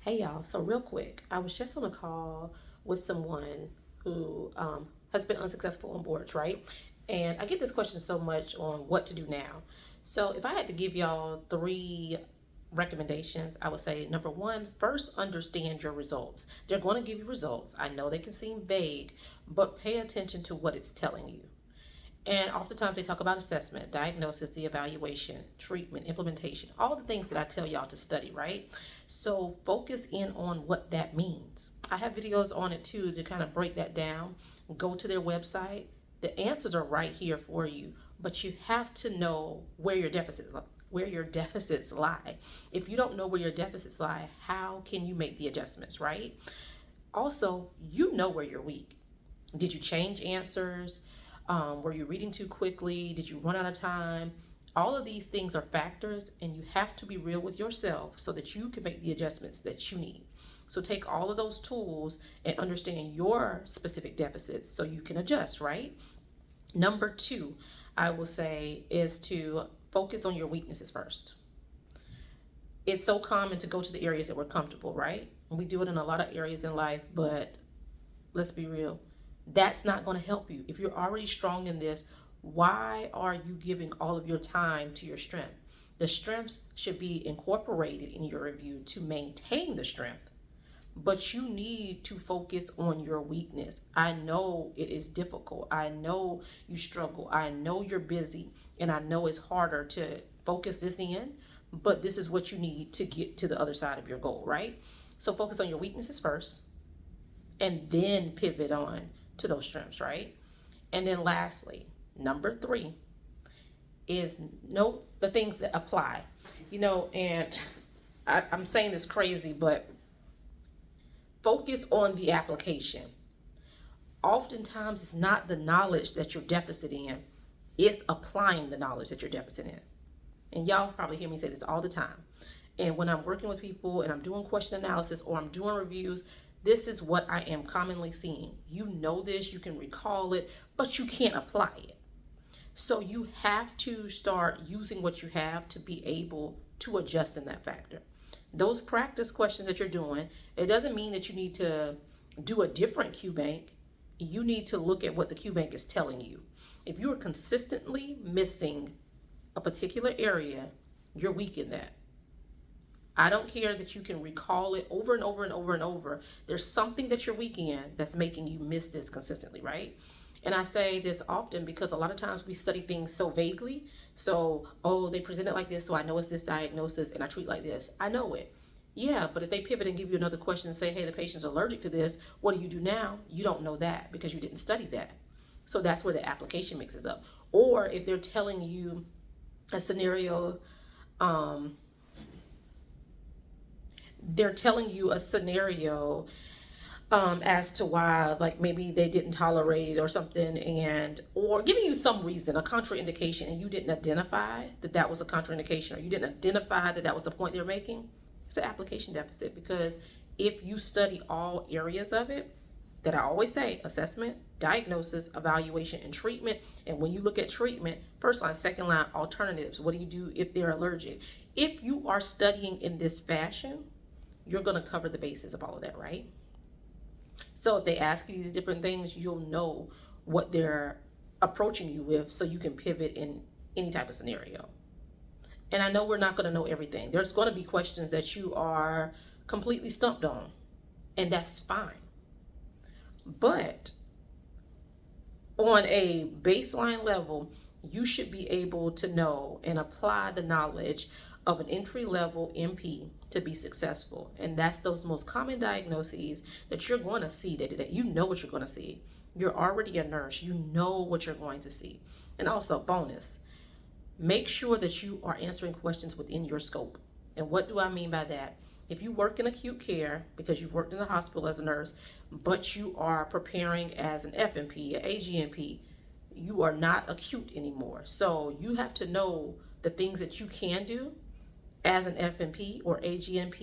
Hey y'all, so real quick, I was just on a call with someone who has been unsuccessful on boards, right? And I get this question so much on what to do now. So if I had to give y'all three recommendations, I would say number one, first understand your results. They're going to give you results. I know they can seem vague, but pay attention to what it's telling you. And oftentimes they talk about assessment, diagnosis, the evaluation, treatment, implementation, all the things that I tell y'all to study, right? So focus in on what that means. I have videos on it too to kind of break that down. Go to their website. The answers are right here for you, but you have to know where your deficits lie. If you don't know where your deficits lie, how can you make the adjustments, right? Also, you know where you're weak. Did you change answers? Were you reading too quickly? Did you run out of time? All of these things are factors, and you have to be real with yourself so that you can make the adjustments that you need. So take all of those tools and understand your specific deficits so you can adjust, right? Number two, I will say, is to focus on your weaknesses first. It's so common to go to the areas that we're comfortable, right? And we do it in a lot of areas in life, but let's be real. That's not going to help you. If you're already strong in this, why are you giving all of your time to your strength? The strengths should be incorporated in your review to maintain the strength, but you need to focus on your weakness. I know it is difficult. I know you struggle. I know you're busy, and I know it's harder to focus this in, but this is what you need to get to the other side of your goal, right? So focus on your weaknesses first and then pivot on to those strengths, right? And then lastly, number three is note the things that apply. And I'm saying this crazy, but focus on the application. Oftentimes, it's not the knowledge that you're deficit in, it's applying the knowledge that you're deficit in. And y'all probably hear me say this all the time. And when I'm working with people and I'm doing question analysis or I'm doing reviews, this is what I am commonly seeing. You know this, you can recall it, but you can't apply it. So you have to start using what you have to be able to adjust in that factor. Those practice questions that you're doing, it doesn't mean that you need to do a different Q bank. You need to look at what the Q bank is telling you. If you are consistently missing a particular area, you're weak in that. I don't care that you can recall it over and over and over and over. There's something that you're weak in that's making you miss this consistently, right? And I say this often because a lot of times we study things so vaguely. So, oh, they present it like this, so I know it's this diagnosis and I treat like this. I know it. Yeah, but if they pivot and give you another question and say, hey, the patient's allergic to this, what do you do now? You don't know that because you didn't study that. So that's where the application mixes up. Or if they're telling you a scenario, as to why, like maybe they didn't tolerate it or something, and or giving you some reason, a contraindication, and you didn't identify that that was a contraindication, or you didn't identify that that was the point they're making. It's an application deficit, because if you study all areas of it, that I always say, assessment, diagnosis, evaluation, and treatment. And when you look at treatment, first line, second line, alternatives. What do you do if they're allergic? If you are studying in this fashion, you're going to cover the bases of all of that, right? So if they ask you these different things, you'll know what they're approaching you with, so you can pivot in any type of scenario. And I know we're not going to know everything. There's going to be questions that you are completely stumped on, and that's fine. But on a baseline level, you should be able to know and apply the knowledge of an entry level MP to be successful. And that's those most common diagnoses that you're going to see day to day. You know what you're going to see. You're already a nurse. You know what you're going to see. And also, bonus, make sure that you are answering questions within your scope. And what do I mean by that? If you work in acute care because you've worked in the hospital as a nurse, but you are preparing as an FNP, an AGNP, you are not acute anymore. So you have to know the things that you can do as an FNP or AGNP